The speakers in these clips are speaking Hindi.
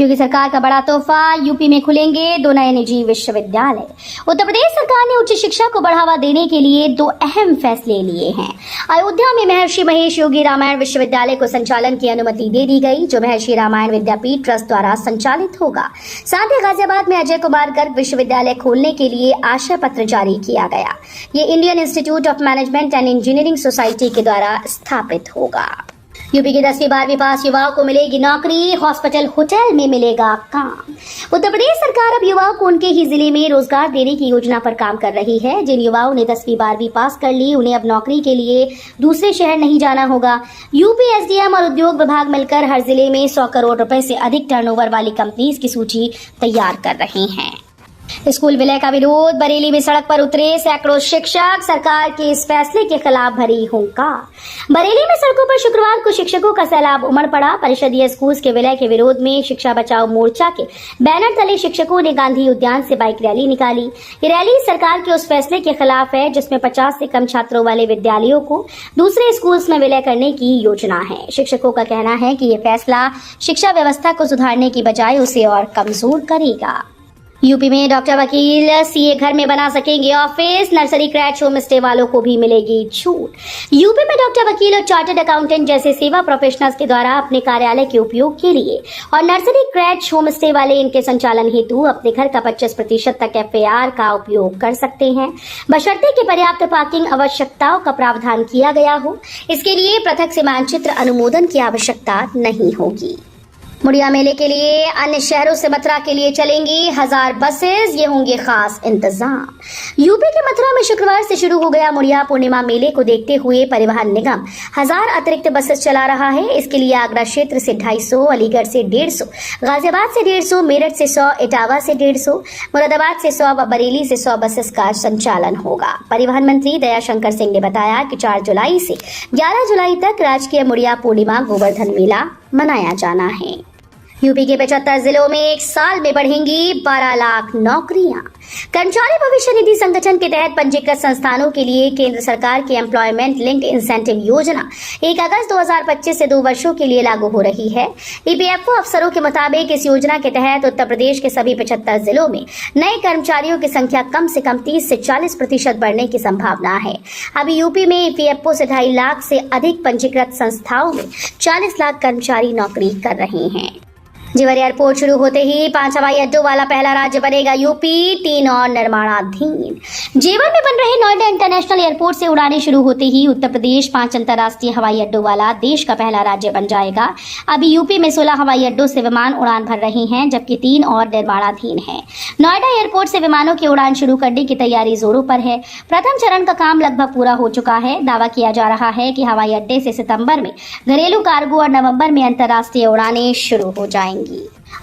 योगी सरकार का बड़ा तोहफा, यूपी में खुलेंगे 2 नए निजी विश्वविद्यालय। उत्तर प्रदेश सरकार ने उच्च शिक्षा को बढ़ावा देने के लिए 2 अहम फैसले लिए हैं। अयोध्या में महर्षि महेश योगी रामायण विश्वविद्यालय को संचालन की अनुमति दे दी गई, जो महर्षि रामायण विद्यापीठ ट्रस्ट द्वारा संचालित होगा। साथ ही गाजियाबाद में अजय कुमार गर्ग विश्वविद्यालय खोलने के लिए आशय पत्र जारी किया गया। ये Indian institute of management and engineering society के द्वारा स्थापित होगा। यूपी की 10वीं 12वीं पास युवाओं को मिलेगी नौकरी, हॉस्पिटल होटल में मिलेगा काम। उत्तर प्रदेश सरकार अब युवाओं को उनके ही जिले में रोजगार देने की योजना पर काम कर रही है। जिन युवाओं ने 10वीं 12वीं पास कर ली, उन्हें अब नौकरी के लिए दूसरे शहर नहीं जाना होगा। यूपी एसडीएम और उद्योग विभाग मिलकर हर जिले में 100 करोड़ रुपए से अधिक टर्नओवर वाली कंपनीज की सूची तैयार कर रही हैं। स्कूल विलय का विरोध, बरेली में सड़क पर उतरे सैकड़ों शिक्षक, सरकार के इस फैसले के खिलाफ भरी हुंकार। बरेली में सड़कों पर शुक्रवार को शिक्षकों का सैलाब उमड़ पड़ा। परिषदीय स्कूल के विलय के विरोध में शिक्षा बचाओ मोर्चा के बैनर तले शिक्षकों ने गांधी उद्यान से बाइक रैली निकाली। ये रैली सरकार के उस फैसले के खिलाफ है जिसमें 50 से कम छात्रों वाले विद्यालयों को दूसरे स्कूल में विलय करने की योजना है। शिक्षकों का कहना है कि ये फैसला शिक्षा व्यवस्था को सुधारने की बजाय उसे और कमजोर करेगा। यूपी में डॉक्टर, वकील, सीए घर में बना सकेंगे ऑफिस, नर्सरी क्रैच होम स्टे वालों को भी मिलेगी छूट। यूपी में डॉक्टर, वकील और चार्टर्ड अकाउंटेंट जैसे सेवा प्रोफेशनल्स के द्वारा अपने कार्यालय के उपयोग के लिए और नर्सरी क्रैच होम स्टे वाले इनके संचालन हेतु अपने घर का 25% तक FAR का उपयोग कर सकते हैं, बशर्ते कि पर्याप्त पार्किंग आवश्यकताओं का प्रावधान किया गया हो। इसके लिए पृथक से मानचित्र अनुमोदन की आवश्यकता नहीं होगी। मुड़िया मेले के लिए अन्य शहरों से मथुरा के लिए चलेंगी 1000 बसेस, ये होंगे खास इंतजाम। यूपी के मथुरा में शुक्रवार से शुरू हो गया मुड़िया पूर्णिमा मेले को देखते हुए परिवहन निगम 1000 अतिरिक्त बसेस चला रहा है। इसके लिए आगरा क्षेत्र से 250, अलीगढ़ से 150, गाजियाबाद से 150, मेरठ से 100, इटावा से 150, मुरादाबाद से 100 व बरेली से 100 बसेस का संचालन होगा। परिवहन मंत्री दयाशंकर सिंह ने बताया कि 4 जुलाई से 11 जुलाई तक राजकीय मुड़िया पूर्णिमा गोवर्धन मेला मनाया जाना है। यूपी के 75 जिलों में 1 साल में बढ़ेंगी 12 लाख नौकरियां। कर्मचारी भविष्य निधि संगठन के तहत पंजीकृत संस्थानों के लिए केंद्र सरकार की एम्प्लॉयमेंट लिंक्ड इंसेंटिव योजना 1 अगस्त 2025 से 2 वर्षों के लिए लागू हो रही है। EPFO अफसरों के मुताबिक इस योजना के तहत उत्तर प्रदेश के सभी 75 जिलों में नए कर्मचारियों की संख्या कम से कम 30 से 40% बढ़ने की संभावना है। अभी यूपी में EPFO से 2.5 लाख से अधिक पंजीकृत संस्थाओं में 40 लाख कर्मचारी नौकरी कर रहे हैं। जेवर एयरपोर्ट शुरू होते ही 5 हवाई अड्डों वाला पहला राज्य बनेगा यूपी, 3 और निर्माणाधीन। जेवर में बन रहे नोएडा इंटरनेशनल एयरपोर्ट से उड़ानें शुरू होते ही उत्तर प्रदेश 5 अंतर्राष्ट्रीय हवाई अड्डों वाला देश का पहला राज्य बन जाएगा। अभी यूपी में 16 हवाई अड्डों से विमान उड़ान भर रहे हैं, जबकि 3 और निर्माणाधीन हैं। नोएडा एयरपोर्ट से विमानों की उड़ान शुरू करने की तैयारी जोरों पर है। प्रथम चरण का काम लगभग पूरा हो चुका है। दावा किया जा रहा है कि हवाई अड्डे से सितंबर में घरेलू कार्गो और नवंबर में अंतर्राष्ट्रीय उड़ानें शुरू हो जाएंगी।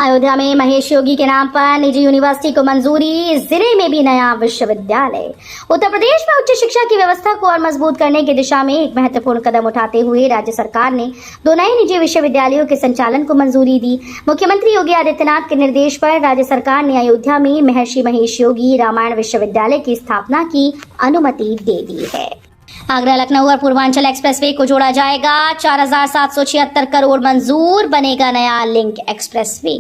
अयोध्या में महेश योगी के नाम पर निजी यूनिवर्सिटी को मंजूरी, जिले में भी नया विश्वविद्यालय। उत्तर प्रदेश में उच्च शिक्षा की व्यवस्था को और मजबूत करने की दिशा में एक महत्वपूर्ण कदम उठाते हुए राज्य सरकार ने 2 नए निजी विश्वविद्यालयों के संचालन को मंजूरी दी। मुख्यमंत्री योगी आदित्यनाथ के निर्देश पर राज्य सरकार ने अयोध्या में महर्षि महेश योगी रामायण विश्वविद्यालय की स्थापना की अनुमति दे दी है। आगरा, लखनऊ और पूर्वांचल एक्सप्रेसवे को जोड़ा जाएगा। 4776 करोड़ मंजूर, बनेगा नया लिंक एक्सप्रेसवे।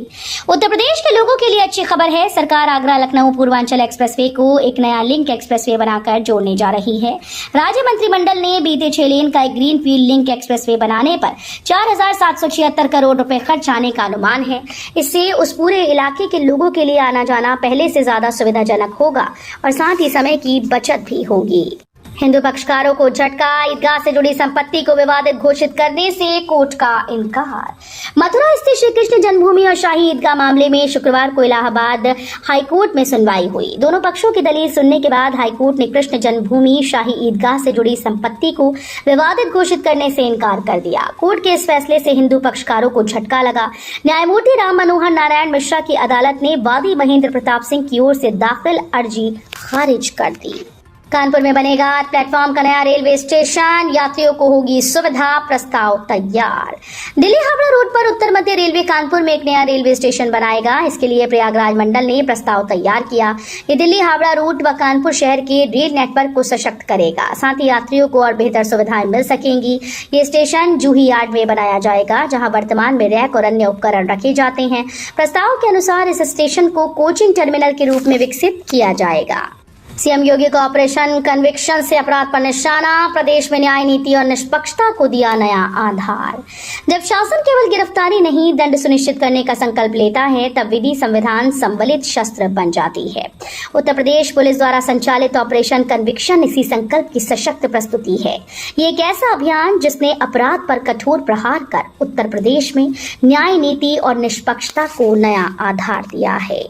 उत्तर प्रदेश के लोगों के लिए अच्छी खबर है। सरकार आगरा लखनऊ पूर्वांचल एक्सप्रेसवे को एक नया लिंक एक्सप्रेसवे बनाकर जोड़ने जा रही है। राज्य मंत्रिमंडल ने बीते 6 लेन का एक ग्रीन फील्ड लिंक एक्सप्रेसवे बनाने पर 4776 करोड़ रुपए खर्च आने का अनुमान है। इससे उस पूरे इलाके के लोगों के लिए आना जाना पहले से ज्यादा सुविधाजनक होगा और साथ ही समय की बचत भी होगी। हिंदू पक्षकारों को झटका, ईदगाह से जुड़ी संपत्ति को विवादित घोषित करने से कोर्ट का इनकार। मथुरा स्थित श्री कृष्ण जन्मभूमि और शाही ईदगाह मामले में शुक्रवार को इलाहाबाद हाईकोर्ट में सुनवाई हुई। दोनों पक्षों की दलील सुनने के बाद हाईकोर्ट ने कृष्ण जन्मभूमि शाही ईदगाह से जुड़ी संपत्ति को विवादित घोषित करने से इनकार कर दिया। कोर्ट के इस फैसले से हिंदू पक्षकारों को झटका लगा। न्यायमूर्ति राम मनोहर नारायण मिश्रा की अदालत ने वादी महेंद्र प्रताप सिंह की ओर से दाखिल अर्जी खारिज कर दी। कानपुर में बनेगा प्लेटफॉर्म का नया रेलवे स्टेशन, यात्रियों को होगी सुविधा, प्रस्ताव तैयार। दिल्ली हावड़ा रोड पर उत्तर मध्य रेलवे कानपुर में एक नया रेलवे स्टेशन बनाएगा। इसके लिए प्रयागराज मंडल ने प्रस्ताव तैयार किया। ये दिल्ली हावड़ा रूट व कानपुर शहर के रेल नेटवर्क को सशक्त करेगा, साथ ही यात्रियों को और बेहतर सुविधाएं मिल सकेंगी। ये स्टेशन जूही यार्ड में बनाया जाएगा, जहां वर्तमान में रैक और अन्य उपकरण रखे जाते हैं। प्रस्ताव के अनुसार इस स्टेशन को कोचिंग टर्मिनल के रूप में विकसित किया जाएगा। सीएम योगी को ऑपरेशन कन्विक्शन से अपराध पर निशाना, प्रदेश में न्याय नीति और निष्पक्षता को दिया नया आधार। जब शासन केवल गिरफ्तारी नहीं, दंड सुनिश्चित करने का संकल्प लेता है, तब विधि संविधान सम्मिलित शस्त्र बन जाती है। उत्तर प्रदेश पुलिस द्वारा संचालित ऑपरेशन कन्विक्शन इसी संकल्प की सशक्त प्रस्तुति है। ये एक ऐसा अभियान जिसने अपराध पर कठोर प्रहार कर उत्तर प्रदेश में न्याय नीति और निष्पक्षता को नया आधार दिया है।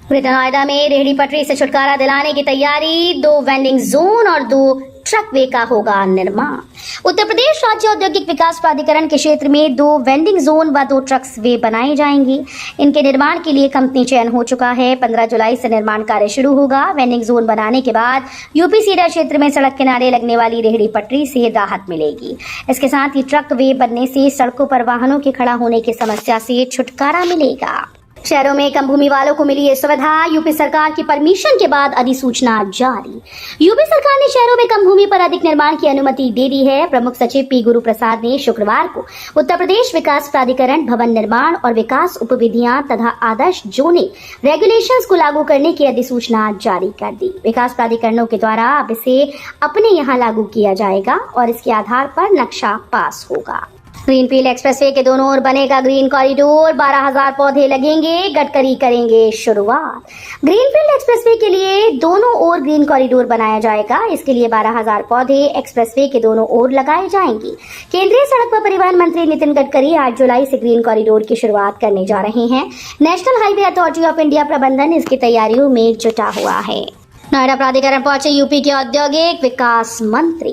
ग्रेटर नोएडा में रेहड़ी पटरी से छुटकारा दिलाने की तैयारी, 2 वेंडिंग जोन और 2 ट्रक वे का होगा निर्माण। उत्तर प्रदेश राज्य औद्योगिक विकास प्राधिकरण के क्षेत्र में 2 वेंडिंग जोन व 2 ट्रक्स वे बनाए जाएंगे। इनके निर्माण के लिए कंपनी चयन हो चुका है। 15 जुलाई से निर्माण कार्य शुरू होगा। वेंडिंग जोन बनाने के बाद यूपी सीडर क्षेत्र में सड़क किनारे लगने वाली रेहड़ी पटरी से राहत मिलेगी। इसके साथ ही ट्रक वे बनने से सड़कों पर वाहनों के खड़ा होने की समस्या से छुटकारा मिलेगा। शहरों में कम भूमि वालों को मिली ये सुविधा, यूपी सरकार की परमिशन के बाद अधिसूचना जारी। यूपी सरकार ने शहरों में कम भूमि पर अधिक निर्माण की अनुमति दे दी है। प्रमुख सचिव पी गुरु प्रसाद ने शुक्रवार को उत्तर प्रदेश विकास प्राधिकरण भवन निर्माण और विकास उपविधियां तथा आदर्श जोनिंग रेगुलेशंस को लागू करने की अधिसूचना जारी कर दी। विकास प्राधिकरणों के द्वारा अब इसे अपने यहाँ लागू किया जाएगा और इसके आधार पर नक्शा पास होगा। ग्रीनफील्ड एक्सप्रेसवे के दोनों ओर बनेगा ग्रीन कॉरिडोर, 12,000 पौधे लगेंगे, गडकरी करेंगे शुरुआत। ग्रीनफील्ड एक्सप्रेसवे के लिए दोनों ओर ग्रीन कॉरिडोर बनाया जाएगा। इसके लिए 12,000 पौधे एक्सप्रेसवे के दोनों ओर लगाए जाएंगे। केंद्रीय सड़क व परिवहन मंत्री नितिन गडकरी 8 जुलाई से ग्रीन कॉरिडोर की शुरुआत करने जा रहे हैं। National highway authority of India प्रबंधन इसकी तैयारियों में जुटा हुआ है। नोएडा प्राधिकरण पहुंचे यूपी के औद्योगिक विकास मंत्री।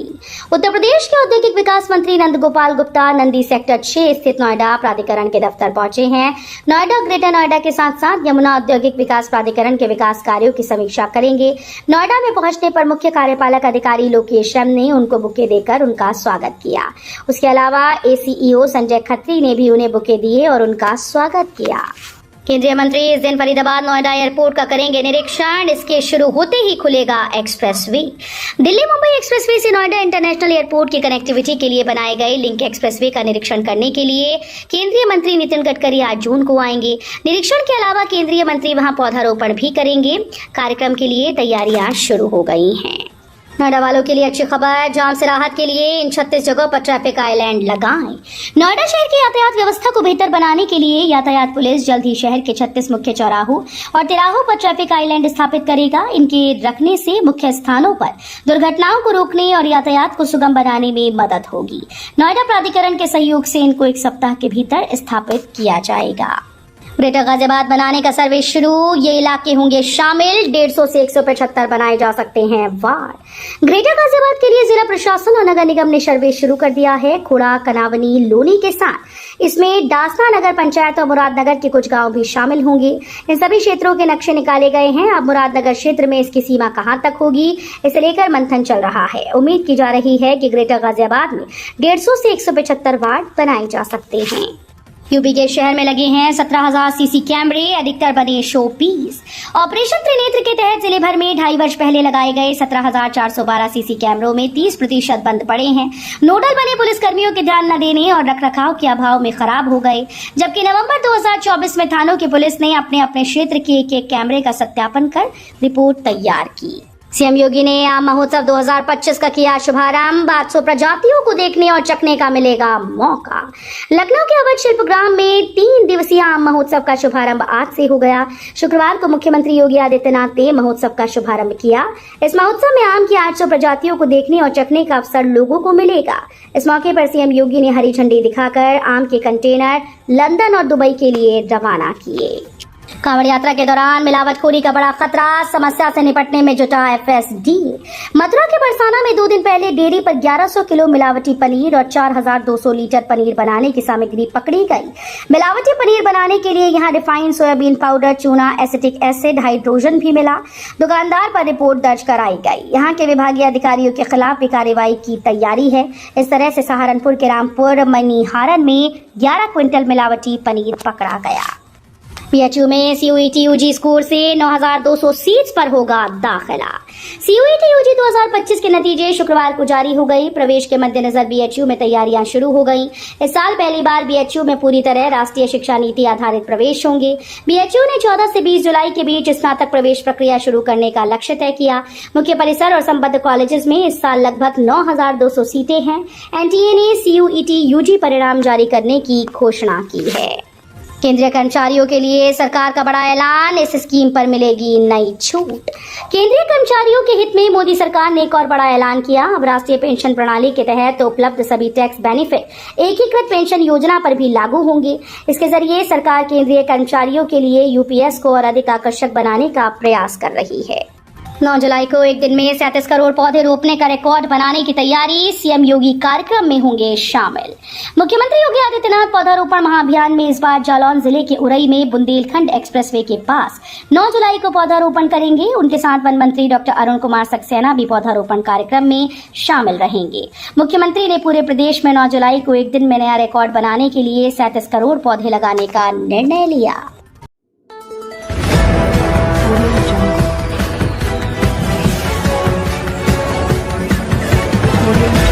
उत्तर प्रदेश के औद्योगिक विकास मंत्री नंद गोपाल गुप्ता नंदी सेक्टर 6 स्थित नोएडा प्राधिकरण के दफ्तर पहुंचे हैं। नोएडा ग्रेटर नोएडा के साथ साथ यमुना औद्योगिक विकास प्राधिकरण के विकास कार्यों की समीक्षा करेंगे। नोएडा में पहुंचने पर मुख्य कार्यपालक अधिकारी लोकेश एम ने उनको बुके देकर उनका स्वागत किया। उसके अलावा एसीईओ संजय खत्री ने भी उन्हें बुके दिए और उनका स्वागत किया। केंद्रीय मंत्री इस दिन फरीदाबाद नोएडा एयरपोर्ट का करेंगे निरीक्षण। इसके शुरू होते ही खुलेगा एक्सप्रेसवे। दिल्ली मुंबई एक्सप्रेसवे से नोएडा इंटरनेशनल एयरपोर्ट की कनेक्टिविटी के लिए बनाए गए लिंक एक्सप्रेसवे का निरीक्षण करने के लिए केंद्रीय मंत्री नितिन गडकरी 8 जून को आएंगे। निरीक्षण के अलावा केंद्रीय मंत्री वहां पौधारोपण भी करेंगे। कार्यक्रम के लिए तैयारियां शुरू हो गई हैं। नोएडा वालों के लिए अच्छी खबर, जाम से राहत के लिए इन 36 जगहों पर ट्रैफिक आइलैंड लगाएं। नोएडा शहर की यातायात व्यवस्था को बेहतर बनाने के लिए यातायात पुलिस जल्द ही शहर के 36 मुख्य चौराहों और तिराहों पर ट्रैफिक आइलैंड स्थापित करेगा। इनके रखने से मुख्य स्थानों पर दुर्घटनाओं को रोकने और यातायात को सुगम बनाने में मदद होगी। नोएडा प्राधिकरण के सहयोग से इनको 1 सप्ताह के भीतर स्थापित किया जाएगा। ग्रेटर गाजियाबाद बनाने का सर्वे शुरू, ये इलाके होंगे शामिल। 150 से 175 बनाए जा सकते हैं वार्ड। ग्रेटर गाजियाबाद के लिए जिला प्रशासन और नगर निगम ने सर्वे शुरू कर दिया है। खोड़ा, कनावनी, लोनी के साथ इसमें दासना नगर पंचायत और मुरादनगर के कुछ गांव भी शामिल होंगे। इन सभी क्षेत्रों के नक्शे निकाले गए हैं। अब मुरादनगर क्षेत्र में इसकी सीमा कहां तक होगी, इसे लेकर मंथन चल रहा है। उम्मीद की जा रही है कि ग्रेटर गाजियाबाद में 150 से 175 वार्ड बनाए जा सकते हैं। यूपी के शहर में लगे हैं 17,000 सीसी कैमरे, अधिकतर बने शो पीस। ऑपरेशन त्रिनेत्र के तहत जिले भर में 2.5 वर्ष पहले लगाए गए 17,412 सीसी कैमरों में 30% बंद पड़े हैं। नोडल बने पुलिसकर्मियों के ध्यान न देने और रखरखाव के अभाव में खराब हो गए। जबकि नवंबर 2024 में थानों की पुलिस ने अपने अपने क्षेत्र के एक कैमरे का सत्यापन कर रिपोर्ट तैयार की। सीएम योगी ने आम महोत्सव 2025 का किया शुभारंभ। 800 प्रजातियों को देखने और चखने का मिलेगा मौका। लखनऊ के अवध शिल्पग्राम में 3 दिवसीय आम महोत्सव का शुभारंभ आज से हो गया। शुक्रवार को मुख्यमंत्री योगी आदित्यनाथ ने महोत्सव का शुभारंभ किया। इस महोत्सव में आम की 800 प्रजातियों को देखने और चखने का अवसर लोगों को मिलेगा। इस मौके पर सीएम योगी ने हरी झंडी दिखाकर आम के कंटेनर लंदन और दुबई के लिए रवाना किए। कांवड़ यात्रा के दौरान मिलावटखोरी का बड़ा खतरा, समस्या से निपटने में जुटा FSD। मथुरा के बरसाना में 2 दिन पहले डेयरी पर 1100 किलो मिलावटी पनीर और 4200 लीटर पनीर बनाने की सामग्री पकड़ी गई। मिलावटी पनीर बनाने के लिए यहां रिफाइंड सोयाबीन पाउडर, चूना, एसिटिक एसिड, हाइड्रोजन भी मिला। दुकानदार पर रिपोर्ट दर्ज कराई गई। यहां के विभागीय अधिकारियों के खिलाफ भी कार्रवाई की तैयारी है। इस तरह से सहारनपुर के रामपुर मनिहारन में 11 क्विंटल मिलावटी पनीर पकड़ा गया। PHU में CUET UG स्कोर से 9200 सीट्स पर होगा दाखिला। CUET UG 2025 के नतीजे शुक्रवार को जारी हो गई। प्रवेश के मद्देनजर BHU में तैयारियां शुरू हो गई। इस साल पहली बार BHU में पूरी तरह राष्ट्रीय शिक्षा नीति आधारित प्रवेश होंगे। BHU ने 14 से 20 जुलाई के बीच स्नातक प्रवेश प्रक्रिया शुरू करने का लक्ष्य तय किया। मुख्य परिसर और संबद्ध कॉलेजेस में इस साल लगभग 9200 सीटें हैं। NTA ने CUET UG परिणाम जारी करने की घोषणा की है। केंद्रीय कर्मचारियों के लिए सरकार का बड़ा ऐलान, इस स्कीम पर मिलेगी नई छूट। केंद्रीय कर्मचारियों के हित में मोदी सरकार ने एक और बड़ा ऐलान किया। अब राष्ट्रीय पेंशन प्रणाली के तहत उपलब्ध सभी टैक्स बेनिफिट एकीकृत पेंशन योजना पर भी लागू होंगे। इसके जरिए सरकार केंद्रीय कर्मचारियों के लिए UPS को और अधिक आकर्षक बनाने का प्रयास कर रही है। 9 जुलाई को एक दिन में 37 करोड़ पौधे रोपने का रिकॉर्ड बनाने की तैयारी, CM योगी कार्यक्रम में होंगे शामिल। मुख्यमंत्री योगी आदित्यनाथ पौधारोपण महाअभियान में इस बार जालौन जिले के उरई में बुंदेलखंड एक्सप्रेसवे के पास 9 जुलाई को पौधारोपण करेंगे। उनके साथ वन मंत्री डॉक्टर अरुण कुमार सक्सेना भी पौधारोपण कार्यक्रम में शामिल रहेंगे। मुख्यमंत्री ने पूरे प्रदेश में 9 जुलाई को एक दिन में नया रिकॉर्ड बनाने के लिए 37 करोड़ पौधे लगाने का निर्णय लिया। Audio